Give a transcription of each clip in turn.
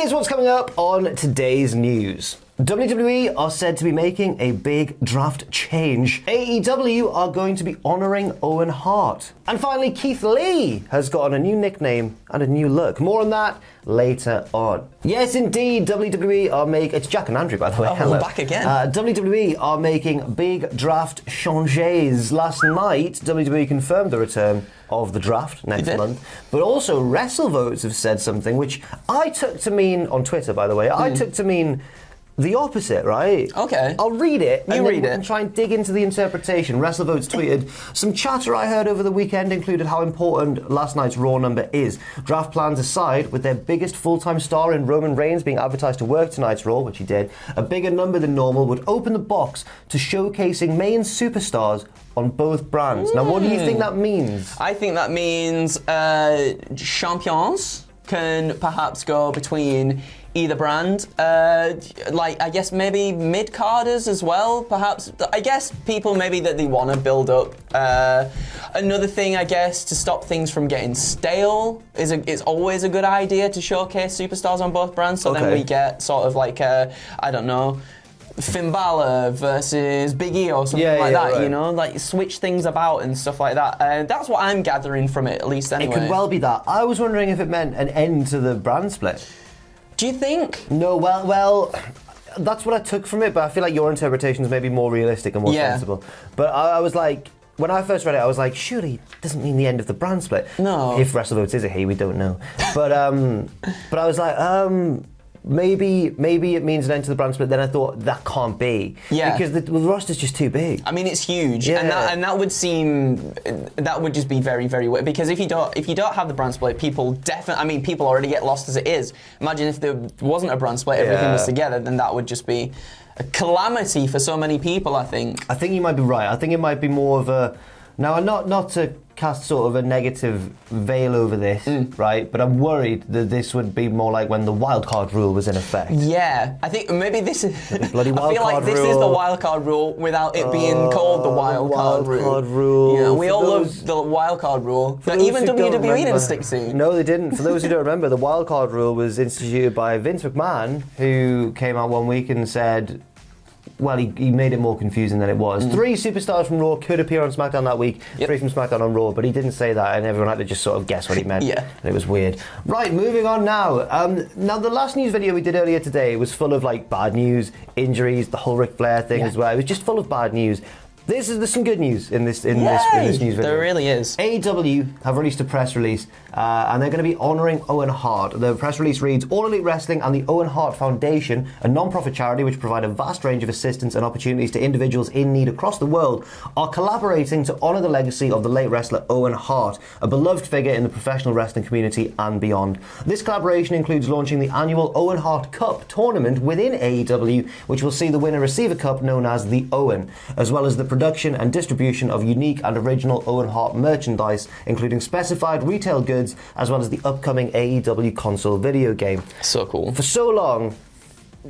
Here's what's coming up on today's news. WWE are said to be making a big draft change. AEW are going to be honouring Owen Hart. And finally, Keith Lee has gotten a new nickname and a new look. More on that later on. Yes, indeed, WWE are making... It's Jack and Andrew, by the way. Oh, we're back again. WWE are making big draft changes. Last night, WWE confirmed the return of the draft next month. But also, WrestleVotes have said something which I took to mean, on Twitter, by the way, I took to mean... the opposite, right? Okay. I'll read it and try and dig into the interpretation. WrestleVotes tweeted, some chatter I heard over the weekend included how important last night's Raw number is. Draft plans aside, with their biggest full-time star in Roman Reigns being advertised to work tonight's Raw, which he did, a bigger number than normal would open the box to showcasing main superstars on both brands. Now, what do you think that means? I think that means champions can perhaps go between either brand. Like, I guess maybe mid-carders as well, perhaps. I guess people maybe that they want to build up. Another thing, I guess, to stop things from getting stale it's always a good idea to showcase superstars on both brands, so then we get sort of like, I don't know, Finn Balor versus Big E or something like that, right. You know? Like, switch things about and stuff like that. That's what I'm gathering from it, at least anyway. It could well be that. I was wondering if it meant an end to the brand split. Do you think? No, well, that's what I took from it, but I feel like your interpretation is maybe more realistic and more sensible. But I was like, when I first read it, I was like, surely it doesn't mean the end of the brand split. No. If WrestleVotes is a he, we don't know. But I was like, maybe it means an end to the brand split. Then I thought that can't be, because the roster's just too big. I mean, it's huge, and that would just be very, very weird. Because if you don't have the brand split, people already get lost as it is. Imagine if there wasn't a brand split, everything was together, then that would just be a calamity for so many people. I think you might be right. I think it might be more of a not to cast sort of a negative veil over this, right? But I'm worried that this would be more like when the wildcard rule was in effect. Yeah, I think maybe this is... Bloody wildcard rule. I feel like this is the wildcard rule without it being called the wildcard rule. Yeah, we all love the wildcard rule. But even WWE didn't stick to. No, they didn't. For those who don't remember, the wildcard rule was instituted by Vince McMahon, who came out one week and said... Well, he made it more confusing than it was. 3 superstars from Raw could appear on SmackDown that week, 3 from SmackDown on Raw, but he didn't say that, and everyone had to just sort of guess what he meant. And it was weird. Right, moving on now. Now, the last news video we did earlier today was full of, like, bad news, injuries, the whole Ric Flair thing as well. It was just full of bad news. There's some good news in this news video. There really is. AEW have released a press release, and they're going to be honouring Owen Hart. The press release reads, All Elite Wrestling and the Owen Hart Foundation, a non-profit charity which provide a vast range of assistance and opportunities to individuals in need across the world, are collaborating to honour the legacy of the late wrestler Owen Hart, a beloved figure in the professional wrestling community and beyond. This collaboration includes launching the annual Owen Hart Cup tournament within AEW, which will see the winner receive a cup known as the Owen, as well as the production and distribution of unique and original Owen Hart merchandise, including specified retail goods, as well as the upcoming AEW console video game. So cool. For so long,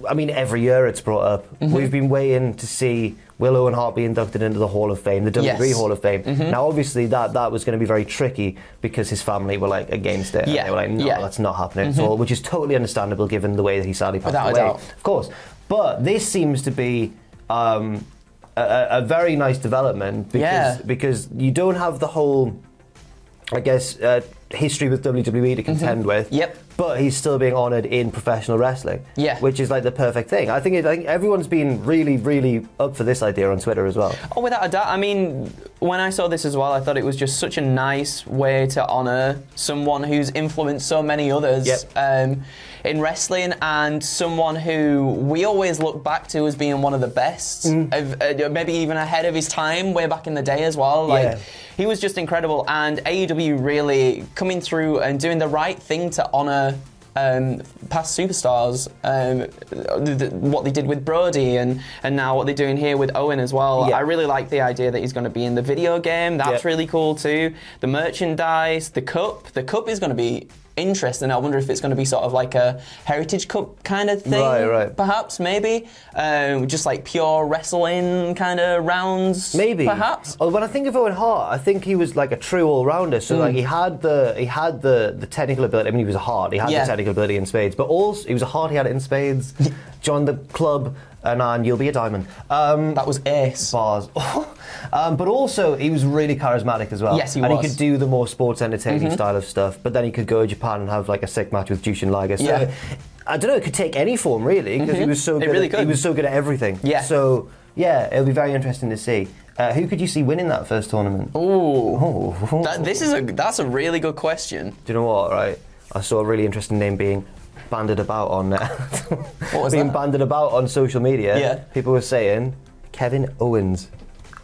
I mean, every year it's brought up. We've been waiting to see, will Owen Hart be inducted into the Hall of Fame, the WWE Hall of Fame? Now, obviously, that was going to be very tricky because his family were, like, against it. They were like, no, that's not happening at all, which is totally understandable given the way that he sadly passed away. Without a doubt. Of course. But this seems to be... a very nice development because you don't have the whole, I guess, history with WWE to contend with. But he's still being honoured in professional wrestling. Which is like the perfect thing. I think everyone's been really, really up for this idea on Twitter as well. Oh, without a doubt. I mean, when I saw this as well, I thought it was just such a nice way to honour someone who's influenced so many others in wrestling, and someone who we always look back to as being one of the best, maybe even ahead of his time way back in the day as well. Like, he was just incredible, and AEW really coming through and doing the right thing to honour past superstars, what they did with Brody and now what they're doing here with Owen as well. I really like the idea that he's going to be in the video game. That's really cool too. The merchandise, the cup is going to be interesting. I wonder if it's going to be sort of like a Heritage Cup kind of thing. Right. Perhaps, maybe. Just like pure wrestling kind of rounds. Maybe. Perhaps. Oh, when I think of Owen Hart, I think he was like a true all-rounder. So like he had the technical ability. I mean, he was a Hart. He had the technical ability in spades, but also he was a Hart. He had it in spades. Joined the club, and you'll be a diamond. That was ace. Bars. But also, he was really charismatic as well. Yes, he was. And he could was. do the more sports entertaining style of stuff, but then he could go to Japan and have like a sick match with Jushin Liger. So, I don't know, it could take any form really, because he was so good. He was so good at everything. Yeah. So, yeah, it'll be very interesting to see. Who could you see winning that first tournament? Ooh. That's a really good question. Do you know what, right? I saw a really interesting name being banded about on banded about on social media. Yeah. People were saying Kevin Owens.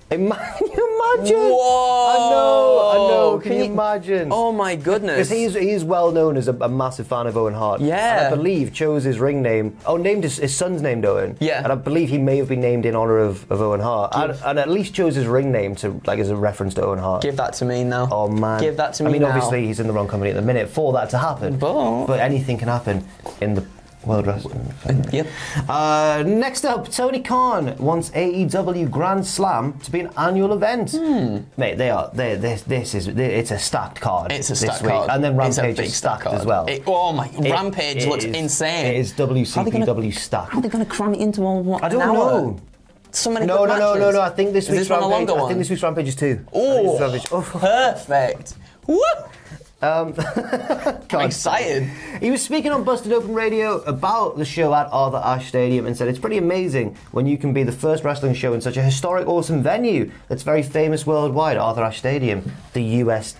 Can you imagine? Whoa! I know. Can you imagine? Oh my goodness! Because he's well known as a massive fan of Owen Hart. Yeah. And I believe chose his ring name. Oh, named his son's named Owen. Yeah. And I believe he may have been named in honor of Owen Hart, and at least chose his ring name to like as a reference to Owen Hart. Give that to me now. Oh man. Give that to me I mean, now. obviously he's in the wrong company at the minute for that to happen. But anything can happen in the World Wrestling. Yep. Next up, Tony Khan wants AEW Grand Slam to be an annual event. Mate, it's a stacked card. It's a this stacked week. card. And then It's a Rampage big is stacked card as well. Rampage looks insane. It is WCPW stacked. How are they going to cram it into one? I don't know. So many No. good matches. I think this week's this one a Rampage. longer I one? think this week's Rampage is 2. Oh, perfect. Woo! I'm God. excited. He was speaking on Busted Open Radio about the show at Arthur Ashe Stadium and said it's pretty amazing when you can be the first wrestling show in such a historic, awesome venue that's very famous worldwide, Arthur Ashe Stadium, the US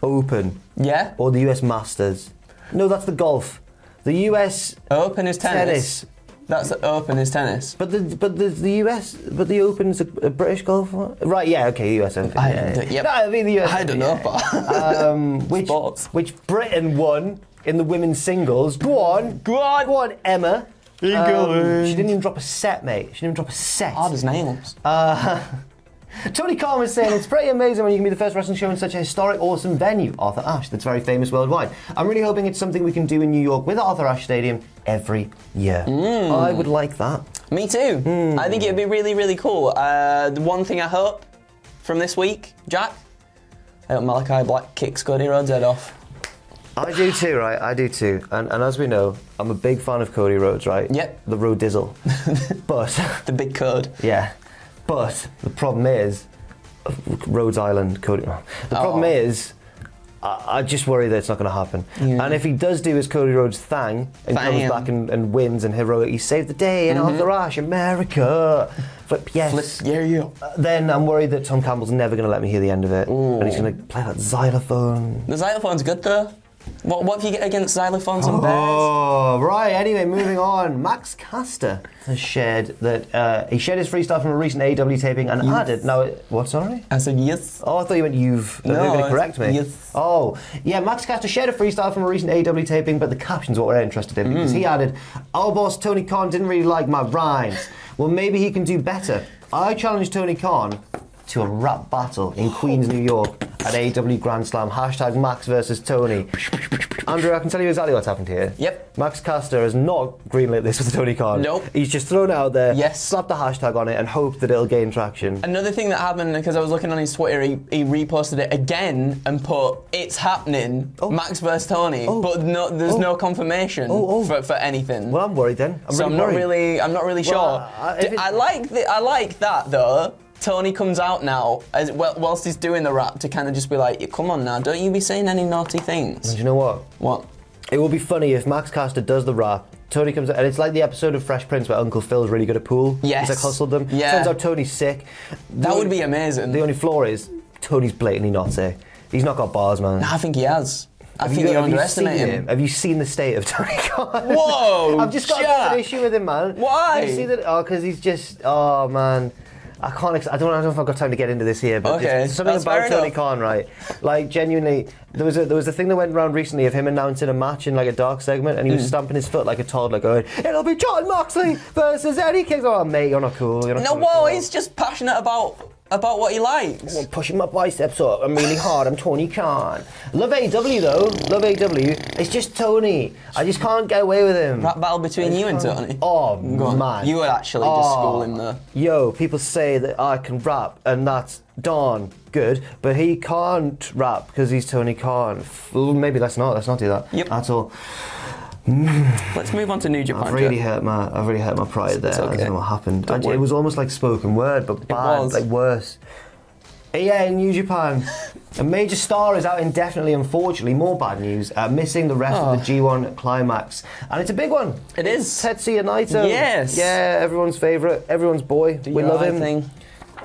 Open. Yeah? Or the US Masters. No, that's the golf. The US Open is tennis. That's the Open is tennis. But the US, but the Open's a British golf one? Right, yeah, okay, US Open. Yep. No, I mean the US I don't know, but sports. Which Britain won in the women's singles. Go on, Emma. She didn't even drop a set, mate. She didn't even drop a set. Hard as nails. Tony Khan was saying it's pretty amazing when you can be the first wrestling show in such a historic, awesome venue, Arthur Ashe, that's very famous worldwide. I'm really hoping it's something we can do in New York with Arthur Ashe Stadium every year. I would like that. Me too. I think it'd be really, really cool. The one thing I hope from this week, Jack, I hope Malachi Black kicks Cody Rhodes' head off. I do too, right? I do too. And as we know, I'm a big fan of Cody Rhodes, right? Yep. The Road Dizzle. But the big code. Yeah. But the problem is, Rhodes Island, Cody. The problem is, I just worry that it's not going to happen. Yeah. And if he does do his Cody Rhodes thing and comes back and wins and heroically saved the day in Arthur Ashe, America, flip yes, then I'm worried that Tom Campbell's never going to let me hear the end of it. And he's going to play that xylophone. The xylophone's good though. What if you get against xylophones and bears? Oh, right. Anyway, moving on. Max Caster has shared that he shared his freestyle from a recent AEW taping and added. No, what? Sorry. I said yes. Oh, I thought you meant you've. No, you're going to correct me. Yes. Oh, yeah. Max Caster shared a freestyle from a recent AEW taping, but the caption's what we're interested in because he added, "Our boss Tony Khan didn't really like my rhymes. Well, maybe he can do better. I challenge Tony Khan to a rap battle in Queens, New York at AEW Grand Slam. Hashtag Max versus Tony." Andrew, I can tell you exactly what's happened here. Yep. Max Caster has not greenlit this with Tony Khan. Nope. He's just thrown it out there, yes, slapped a hashtag on it and hoped that it'll gain traction. Another thing that happened, because I was looking on his Twitter, he reposted it again and put, "It's happening, Max versus Tony," but there's no confirmation for anything. Well, I'm worried then. I'm not really sure. I like that though. Tony comes out now, whilst he's doing the rap, to kind of just be like, "Come on now, don't you be saying any naughty things." And you know what? What? It will be funny if Max Caster does the rap, Tony comes out, and it's like the episode of Fresh Prince where Uncle Phil's really good at pool. Yes. He's like hustled them. Yeah. Turns out Tony's sick. That would be amazing. The only flaw is Tony's blatantly not sick. He's not got bars, man. No, I think he has. I think you underestimate him. Have you seen the state of Tony Khan? Whoa! I've just got an issue with him, man. Why? You see that? Oh, because he's just. Oh, man. I don't know if I've got time to get into this here, but there's something about Tony Khan, right? Like, genuinely, there was a thing that went around recently of him announcing a match in like a dark segment, and he was stamping his foot like a toddler, going, "It'll be John Moxley versus Eddie King." Oh, mate, you're not cool. You're not cool. He's just passionate about about what he likes. I'm pushing my biceps up. I'm really hard. I'm Tony Khan. Love AW though. Love AW. It's just Tony. I just can't get away with him. Rap battle between you and Tony. Oh man. You would actually just school him though. Yo, people say that I can rap and that's darn good, but he can't rap because he's Tony Khan. Well, maybe let's not do that. Yep. At all. Let's move on to New Japan. I've really hurt my pride there. okay. I don't know what happened. Don't worry. It was almost like spoken word, but bad, like worse. Yeah, in New Japan, a major star is out indefinitely, unfortunately. More bad news. Missing the rest of the G1 climax. And it's a big one. It is. Tetsuya Naito. Yes. Yeah, everyone's favourite, everyone's boy. We love him. Thing.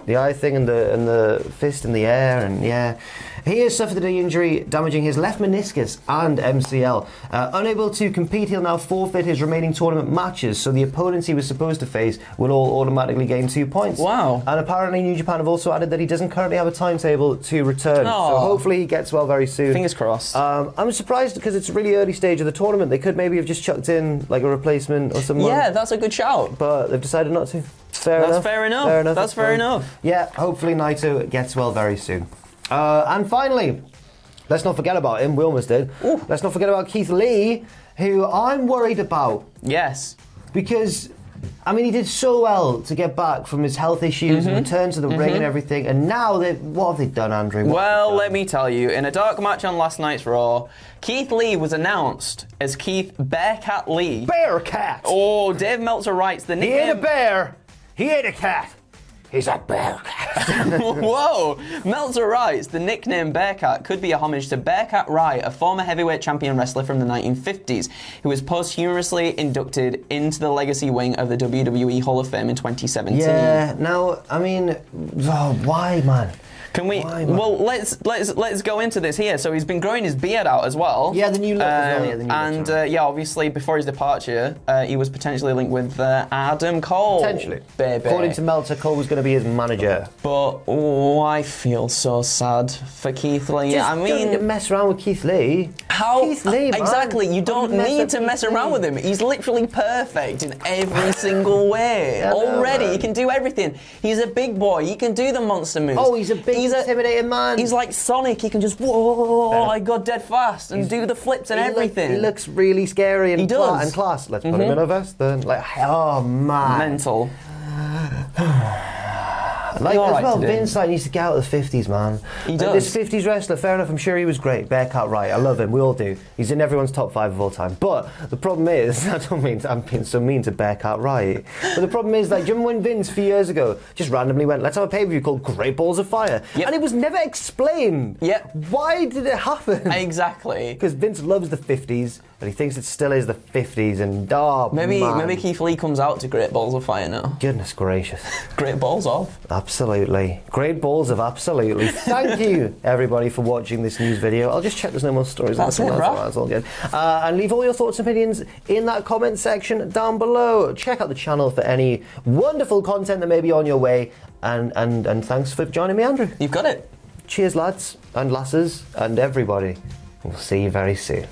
The eye thing and the fist in the air, and yeah. He has suffered an injury damaging his left meniscus and MCL. Unable to compete, he'll now forfeit his remaining tournament matches, so the opponents he was supposed to face will all automatically gain 2 points. Wow. And apparently New Japan have also added that he doesn't currently have a timetable to return, so hopefully he gets well very soon. Fingers crossed. I'm surprised because it's a really early stage of the tournament. They could maybe have just chucked in like a replacement or something. Yeah, that's a good shout. But they've decided not to. Fair enough. Fair enough. That's fair enough. Yeah, hopefully Naito gets well very soon. And finally, let's not forget about him. We almost did. Ooh. Let's not forget about Keith Lee, who I'm worried about. Yes. Because, I mean, he did so well to get back from his health issues and return to the ring and everything. And now, what have they done, Andrew? Well, let me tell you, in a dark match on last night's Raw, Keith Lee was announced as Keith Bearcat Lee. Bearcat! Oh, Dave Meltzer writes the nickname. He ain't a bear. He ain't a cat. He's a Bearcat. Whoa! Meltzer writes, the nickname Bearcat could be a homage to Bearcat Wright, a former heavyweight champion wrestler from the 1950s, who was posthumously inducted into the legacy wing of the WWE Hall of Fame in 2017. Yeah, now, I mean, why, man? Can we? Well, let's go into this here. So he's been growing his beard out as well. Yeah, the new look as well. Yeah, the new look. Yeah, obviously before his departure, he was potentially linked with Adam Cole. Potentially, baby. According to Meltzer, Cole was going to be his manager. But I feel so sad for Keith Lee. Just I mean, don't mess around with Keith Lee. How? Keith Lee, man. Exactly. You don't need to mess around with him. He's literally perfect in every single way. Already, he can do everything. He's a big boy. He can do the monster moves. Oh, he's a big, intimidating man. He's like Sonic. He can just like go dead fast and do the flips and everything. He looks really scary and, he does. And class. Let's put him in a vest then. Like, oh man. Mental. Like as well, Vince needs to get out of the 50s, man. He does. This 50s wrestler, fair enough, I'm sure he was great. Bearcat Wright, I love him, we all do. He's in everyone's top 5 of all time. But the problem is, I don't mean I'm being so mean to Bearcat Wright, but the problem is, like, do you remember when Vince a few years ago just randomly went, let's have a pay-per-view called Great Balls of Fire? Yep. And it was never explained. Yep. Why did it happen? Exactly. Because Vince loves the 50s, and he thinks it still is the 50s, and maybe Keith Lee comes out to Great Balls of Fire now. Goodness gracious. Great balls of. Absolutely. Great balls of absolutely. Thank you, everybody, for watching this news video. I'll just check there's no more stories. That's it, right? That's all good. And leave all your thoughts and opinions in that comment section down below. Check out the channel for any wonderful content that may be on your way. And thanks for joining me, Andrew. You've got it. Cheers, lads and lasses and everybody. We'll see you very soon.